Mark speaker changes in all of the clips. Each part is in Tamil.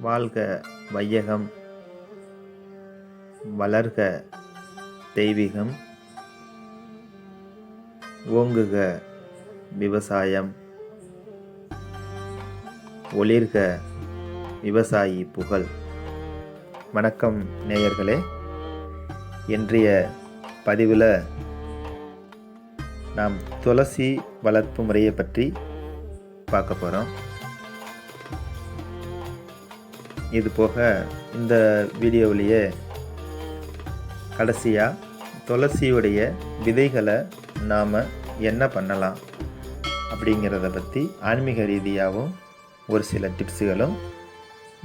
Speaker 1: வாழ்க வையகம், வளர்க தெய்வீகம், ஓங்குக விவசாயம், ஒளிர்க விவசாயி புகழ். வணக்கம் நேயர்களே. இன்றைய பதிவில் நாம் துளசி வளர்ப்பு முறையை பற்றி பார்க்க போகிறோம். இது போக இந்த வீடியோவிலேயே கடைசியாக துளசியுடைய விதைகளை நாம் என்ன பண்ணலாம் அப்படிங்கிறத பற்றி ஆன்மீக ரீதியாகவும் ஒரு சில டிப்ஸுகளும்,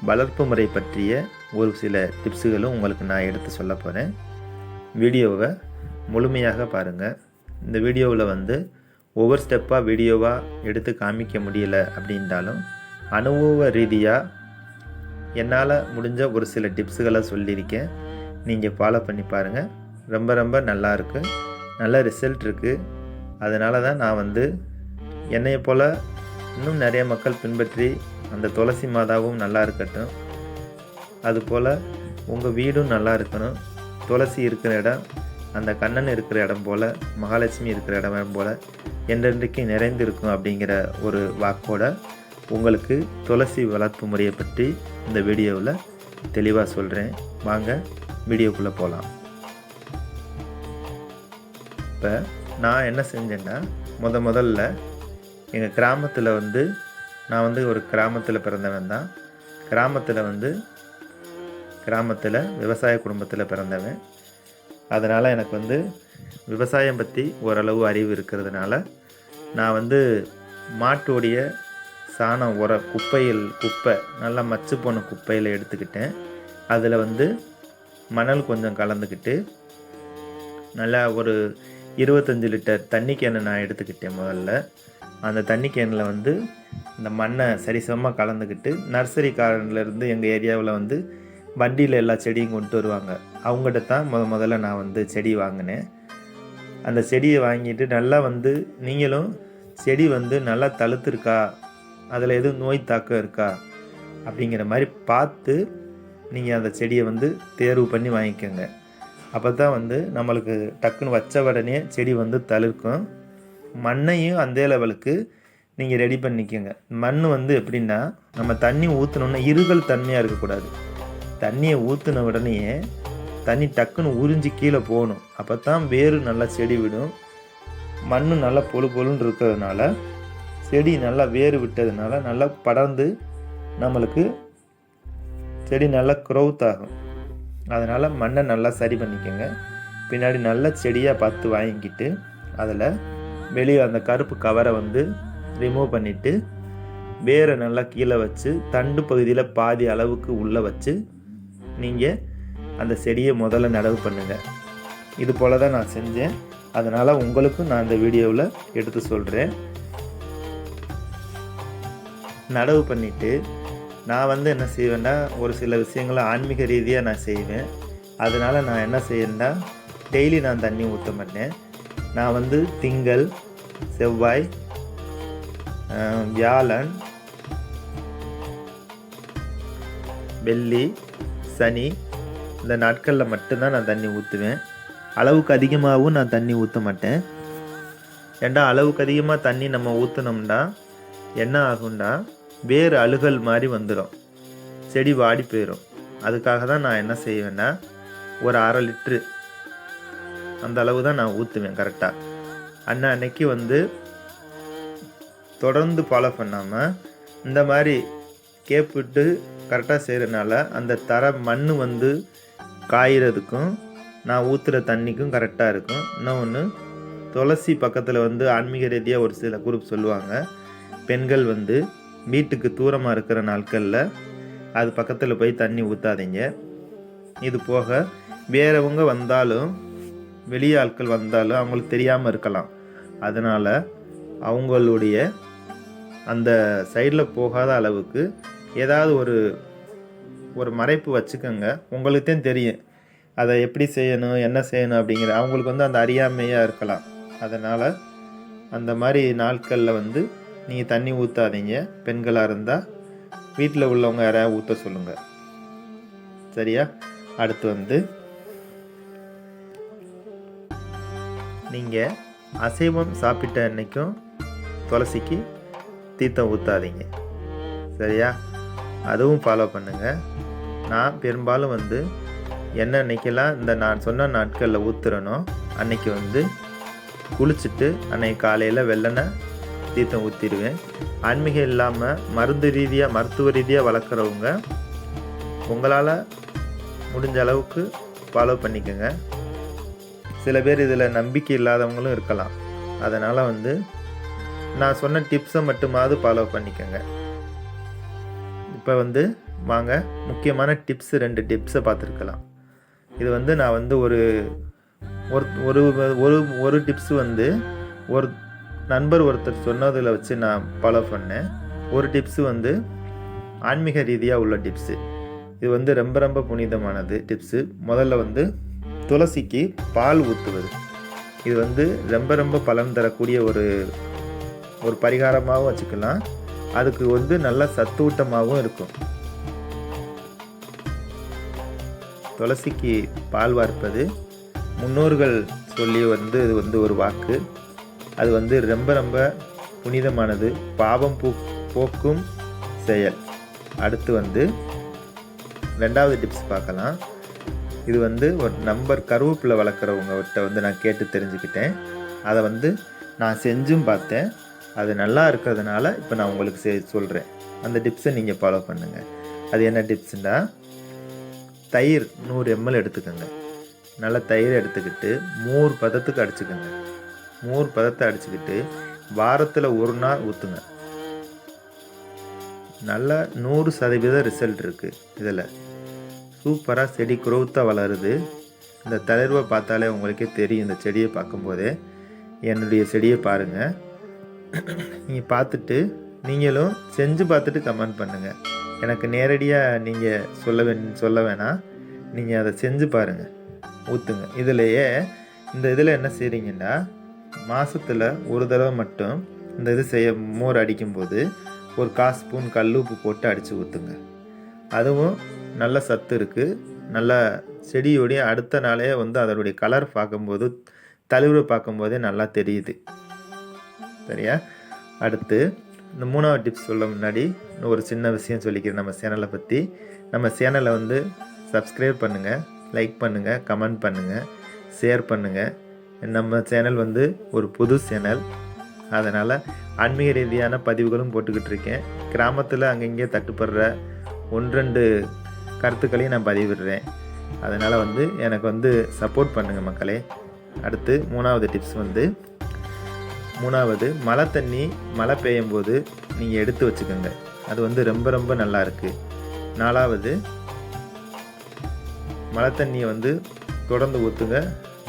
Speaker 1: வளர்ப்பு முறை பற்றிய ஒரு சில டிப்ஸுகளும் உங்களுக்கு நான் எடுத்து சொல்ல போகிறேன். வீடியோவை முழுமையாக பாருங்கள். இந்த வீடியோவில் ஒவ்வொரு ஸ்டெப்பாக வீடியோவாக எடுத்து காமிக்க முடியல அப்படின்றாலும் அனுபவ ரீதியாக என்னால் முடிஞ்ச ஒரு சில டிப்ஸுகளை சொல்லியிருக்கேன். நீங்கள் ஃபாலோ பண்ணி பாருங்கள். ரொம்ப நல்லா இருக்குது, நல்ல ரிசல்ட் இருக்குது. அதனால தான் நான் என்னையை போல் இன்னும் நிறைய மக்கள் பின்பற்றி அந்த துளசி மாதாவும் நல்லா இருக்கட்டும், அதுபோல் உங்கள் வீடும் நல்லா இருக்கணும். துளசி இருக்கிற இடம் அந்த கண்ணன் இருக்கிற இடம் போல், மகாலட்சுமி இருக்கிற இடம் போல் என்றென்றைக்கு நிறைந்திருக்கும் அப்படிங்கிற ஒரு வாக்கோட உங்களுக்கு துளசி வளர்ப்பு முறையை பற்றி இந்த வீடியோவில் தெளிவாக சொல்கிறேன். வாங்க வீடியோக்குள்ளே போகலாம். இப்போ நான் என்ன செஞ்சேன்னா, முதல்ல எங்கள் கிராமத்தில் நான் ஒரு கிராமத்தில் பிறந்தவன் தான். கிராமத்தில் விவசாய குடும்பத்தில் பிறந்தவன். அதனால் எனக்கு விவசாயம் பற்றி ஓரளவு அறிவு இருக்கிறதுனால நான் மாட்டோடைய சாணம் குப்பை நல்லா மச்சு போன குப்பையில் எடுத்துக்கிட்டேன். அதில் மணல் கொஞ்சம் கலந்துக்கிட்டு நல்லா ஒரு 25 லிட்டர் தண்ணி கேனை நான் எடுத்துக்கிட்டேன். முதல்ல அந்த தண்ணி கேனில் இந்த மண்ணை சரிசமமாக கலந்துக்கிட்டு, நர்சரிக்காரன்லேருந்து எங்கள் ஏரியாவில் வண்டியில் எல்லா செடியும் கொண்டு வருவாங்க. அவங்ககிட்ட தான் முதல்ல நான் செடி வாங்கினேன். அந்த செடியை வாங்கிட்டு நல்லா நீங்களும் செடி நல்லா தழுத்துருக்கா, அதில் எதுவும் நோய் தாக்கம் இருக்கா அப்படிங்கிற மாதிரி பார்த்து நீங்கள் அந்த செடியை தேர்வு பண்ணி வாங்கிக்கோங்க. அப்போ தான் நம்மளுக்கு டக்குன்னு வச்ச உடனே செடி தளிர்க்கும். மண்ணையும் அந்த லெவலுக்கு நீங்கள் ரெடி பண்ணிக்கோங்க. மண் எப்படின்னா, நம்ம தண்ணி ஊற்றினோன்னா இருகல் தன்மையாக இருக்கக்கூடாது. தண்ணியை ஊற்றின உடனே தண்ணி டக்குன்னு உறிஞ்சி கீழே போகணும். அப்போ தான் வேறு நல்லா செடி விடும். மண் நல்லா பொழுன்னு இருக்கிறதுனால, செடி நல்லா வேறு விட்டதுனால நல்லா படர்ந்து நம்மளுக்கு செடி நல்லா க்ரோத் ஆகும். அதனால் மண்ணை நல்லா சரி பண்ணிக்கோங்க. பின்னாடி நல்ல செடியாக பார்த்து வாங்கிக்கிட்டு அதில் வெளியே அந்த கருப்பு கவரை ரிமூவ் பண்ணிவிட்டு வேரை நல்லா கீழே வச்சு தண்டு பகுதியில் பாதி அளவுக்கு உள்ளே வச்சு நீங்கள் அந்த செடியை முதல்ல நடவு பண்ணுங்கள். இது போல் தான் நான் செஞ்சேன். அதனால் உங்களுக்கும் நான் இந்த வீடியோவில் எடுத்து சொல்கிறேன். நடவு பண்ணிவிட்டு நான் என்ன செய்வேன்னா, ஒரு சில விஷயங்களை ஆன்மீக ரீதியாக நான் செய்வேன். அதனால் நான் என்ன செய்யணுன்னா, டெய்லி நான் தண்ணி ஊற்ற மாட்டேன். நான் திங்கள், செவ்வாய், வியாழன், வெள்ளி, சனி இந்த நாட்களில் மட்டும்தான் நான் தண்ணி ஊற்றுவேன். அளவுக்கு அதிகமாகவும் நான் தண்ணி ஊற்ற மாட்டேன். ஏண்டா அளவுக்கு அதிகமாக தண்ணி நம்ம ஊற்றினோம்னா என்ன ஆகும்னா, வேறு அழுகல் மாதிரி வந்துடும், செடி வாடி போயிடும். அதுக்காக தான் நான் என்ன செய்வேன்னா, ஒரு 1/2 லிட்ரு அந்த அளவு தான் நான் ஊற்றுவேன் கரெக்டாக. அன்னைக்கு தொடர்ந்து ஃபாலோ பண்ணாமல் இந்த மாதிரி கேப்பிட்டு கரெக்டாக செய்கிறதுனால அந்த மண் காய்கிறதுக்கும் நான் ஊற்றுற தண்ணிக்கும் கரெக்டாக இருக்கும். இன்னொன்று, துளசி பக்கத்தில் ஆன்மீக ரீதியாக ஒரு சில குரூப் சொல்லுவாங்க, பெண்கள் வீட்டுக்கு தூரமாக இருக்கிற நாட்களில் அது பக்கத்தில் போய் தண்ணி ஊற்றாதீங்க. இது போக வேறவங்க வந்தாலும், வெளியே ஆட்கள் வந்தாலும் அவங்களுக்கு தெரியாமல் இருக்கலாம். அதனால் அவங்களுடைய அந்த சைடில் போகாத அளவுக்கு ஏதாவது ஒரு மறைப்பு வச்சுக்கோங்க. உங்களுக்கும் தெரியும் அதை எப்படி செய்யணும், என்ன செய்யணும் அப்படிங்கிற. அவங்களுக்கு அந்த அறியாமையாக இருக்கலாம். அதனால் அந்த மாதிரி நாட்களில் நீங்கள் தண்ணி ஊற்றாதீங்க. பெண்களாக இருந்தால் வீட்டில் உள்ளவங்க யாராவது ஊற்ற சொல்லுங்கள். சரியா? அடுத்து வந்து நீங்கள் அசைவம் சாப்பிட்ட அன்னைக்கும் துளசிக்கு தீர்த்தம் ஊற்றாதீங்க. சரியா? அதுவும் ஃபாலோ பண்ணுங்கள். நான் பெரும்பாலும் வந்து என்ன அன்னைக்கெல்லாம் இந்த நான் சொன்ன நாட்களில் ஊற்றுறனோ அன்னைக்கு வந்து குளிச்சுட்டு அன்னைக்கு காலையில் வெள்ளனை தீர்த்தம் ஊற்றிடுவேன். ஆன்மீகம் இல்லாமல் மருத்துவ ரீதியாக வளர்க்குறவங்க உங்களால் முடிஞ்ச அளவுக்கு ஃபாலோ பண்ணிக்கோங்க. சில பேர் இதில் நம்பிக்கை இல்லாதவங்களும் இருக்கலாம். அதனால் வந்து நான் சொன்ன டிப்ஸை மட்டுமாவது ஃபாலோ பண்ணிக்கோங்க. இப்போ வந்து வாங்க முக்கியமான டிப்ஸு 2 டிப்ஸை பார்த்துருக்கலாம். இது வந்து நான் வந்து ஒரு ஒரு டிப்ஸு வந்து ஒரு நண்பர் ஒருத்தர் சொன்னதில் வச்சு நான் ஃபாலோ பண்ணேன். ஒரு டிப்ஸு வந்து ஆன்மீக ரீதியாக உள்ள டிப்ஸு. இது வந்து ரொம்ப ரொம்ப புனிதமானது டிப்ஸு. முதல்ல வந்து துளசிக்கு பால் ஊற்றுவது. இது வந்து ரொம்ப ரொம்ப பலன் தரக்கூடிய ஒரு பரிகாரமாகவும் வச்சுக்கலாம். அதுக்கு வந்து நல்ல சத்தூட்டமாகவும் இருக்கும். துளசிக்கு பால் வார்ப்பது முன்னோர்கள் சொல்லி வந்து இது வந்து ஒரு வாக்கு. அது வந்து ரொம்ப ரொம்ப புனிதமானது, பாவம் போக்கும் செயல். அடுத்து வந்து 2வது டிப்ஸ் பார்க்கலாம். இது வந்து ஒரு நம்பர் கருவேப்பிலை வளர்க்குறவங்ககிட்ட வந்து நான் கேட்டு தெரிஞ்சுக்கிட்டேன். அதை வந்து நான் செஞ்சும் பார்த்தேன். அது நல்லா இருக்கிறதுனால இப்போ நான் உங்களுக்கு சொல்கிறேன். அந்த டிப்ஸை நீங்கள் ஃபாலோ பண்ணுங்கள். அது என்ன டிப்ஸுன்னா, தயிர் 100 ml எடுத்துக்கோங்க. நல்லா தயிர் எடுத்துக்கிட்டு மோர் பதத்துக்கு அடிச்சுக்கோங்க. மோர் பதத்தை அடிச்சுக்கிட்டு வாரத்தில் 1 நாள் ஊற்றுங்க. நல்லா 100% ரிசல்ட் இருக்குது. இதில் சூப்பராக செடி குரோத்தாக வளருது. இந்த தளிர்வை பார்த்தாலே உங்களுக்கே தெரியும். இந்த செடியை பார்க்கும்போதே என்னுடைய செடியை பாருங்கள். நீங்கள் பார்த்துட்டு நீங்களும் செஞ்சு பார்த்துட்டு கமெண்ட் பண்ணுங்கள். எனக்கு நேரடியாக நீங்கள் சொல்ல வேணாம். நீங்கள் அதை செஞ்சு பாருங்கள், ஊற்றுங்க. இதிலையே இந்த இதில் என்ன செய்கிறீங்கன்னா, மாதத்தில் ஒரு தடவை மட்டும் இந்த இது மோர் அடிக்கும்போது ஒரு 1/4 ஸ்பூன் கல் உப்பு போட்டு அடித்து ஊற்றுங்க. அதுவும் நல்ல சத்து இருக்குது. நல்ல செடியோடைய அடுத்த நாளே வந்து அதனுடைய கலர் பார்க்கும்போது தளிர்வை பார்க்கும்போதே நல்லா தெரியுது. சரியா? அடுத்து இந்த 3வது டிப்ஸ் சொல்ல முன்னாடி ஒரு சின்ன விஷயம் சொல்லிக்கிறேன். நம்ம சேனலை பற்றி. நம்ம சேனலை வந்து சப்ஸ்கிரைப் பண்ணுங்கள், லைக் பண்ணுங்கள், கமெண்ட் பண்ணுங்கள், ஷேர் பண்ணுங்கள். நம்ம சேனல் வந்து ஒரு புது சேனல். அதனால் ஆன்மீக ரீதியான பதிவுகளும் போட்டுக்கிட்டு இருக்கேன். கிராமத்தில் அங்கங்கே தட்டுப்படுற 1-2 கருத்துக்களையும் நான் பதிவிடுறேன். அதனால் வந்து எனக்கு வந்து சப்போர்ட் பண்ணுங்கள் மக்களே. அடுத்து 3வது டிப்ஸ் வந்து, 3வது மழை தண்ணி மழை பெய்யும் போது நீங்கள் எடுத்து வச்சுக்கோங்க. அது வந்து ரொம்ப ரொம்ப நல்லா இருக்குது. 4வது மழை தண்ணியை வந்து தொடர்ந்து ஊற்றுங்க.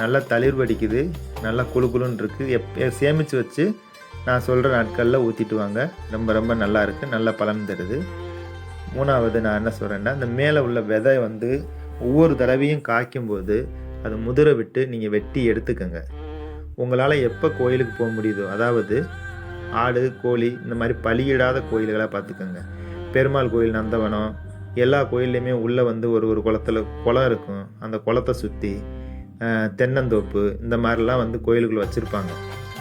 Speaker 1: நல்லா தளிர் வடிக்குது, நல்லா குளுன்னு இருக்குது. சேமித்து வச்சு நான் சொல்கிற நாட்களில் ஊற்றிட்டு வாங்க. ரொம்ப ரொம்ப நல்லா இருக்குது, நல்ல பலன் தருது. 3வது நான் என்ன சொல்கிறேன்னா, இந்த மேலே உள்ள விதை வந்து ஒவ்வொரு தடவையும் காய்க்கும்போது அது முதிரை விட்டு நீங்கள் வெட்டி எடுத்துக்கோங்க. உங்களால் எப்போ கோயிலுக்கு போக முடியுதோ, அதாவது ஆடு கோழி இந்த மாதிரி பலியிடாத கோயில்களாக பார்த்துக்கோங்க. பெருமாள் கோயில், நந்தவனம், எல்லா கோயில்லையுமே உள்ளே வந்து ஒரு குளம் இருக்கும். அந்த குளத்தை சுற்றி தென்னந்தோப்பு இந்த மாதிரிலாம் வந்து கோயிலுக்குள்ளே வச்சுருப்பாங்க.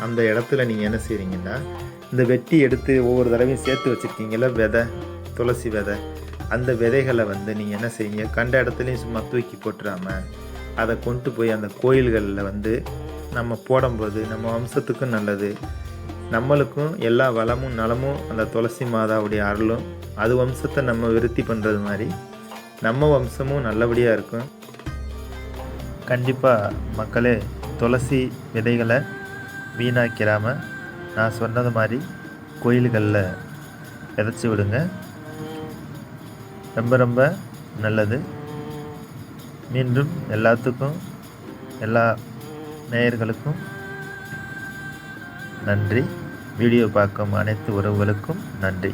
Speaker 1: அந்த இடத்துல நீங்கள் என்ன செய்கிறீங்கன்னா, இந்த வெட்டி எடுத்து ஒவ்வொரு தடவையும் சேர்த்து வச்சுருக்கீங்கள விதை, துளசி விதை, அந்த விதைகளை வந்து நீங்கள் என்ன செய்யுங்க, கண்ட இடத்துலையும் சும்மா தூக்கி போட்டுறாமல் அதை கொண்டு போய் அந்த கோயில்களில் வந்து நம்ம போடும்போது நம்ம வம்சத்துக்கும் நல்லது, நம்மளுக்கும் எல்லா வளமும் நலமும் அந்த துளசி மாதாவுடைய அருளும், அது வம்சத்தை நம்ம விருத்தி பண்ணுறது மாதிரி நம்ம வம்சமும் நல்லபடியாக இருக்கும். கண்டிப்பாக மக்களே, துளசி விதைகளை வீணாக்கிறாமல் நான் சொன்னது மாதிரி கோயில்களில் விதைச்சி விடுங்க. ரொம்ப ரொம்ப நல்லது. மீண்டும் எல்லாத்துக்கும், எல்லா நேயர்களுக்கும் நன்றி. வீடியோ பார்க்கும் அனைத்து உறவுகளுக்கும் நன்றி.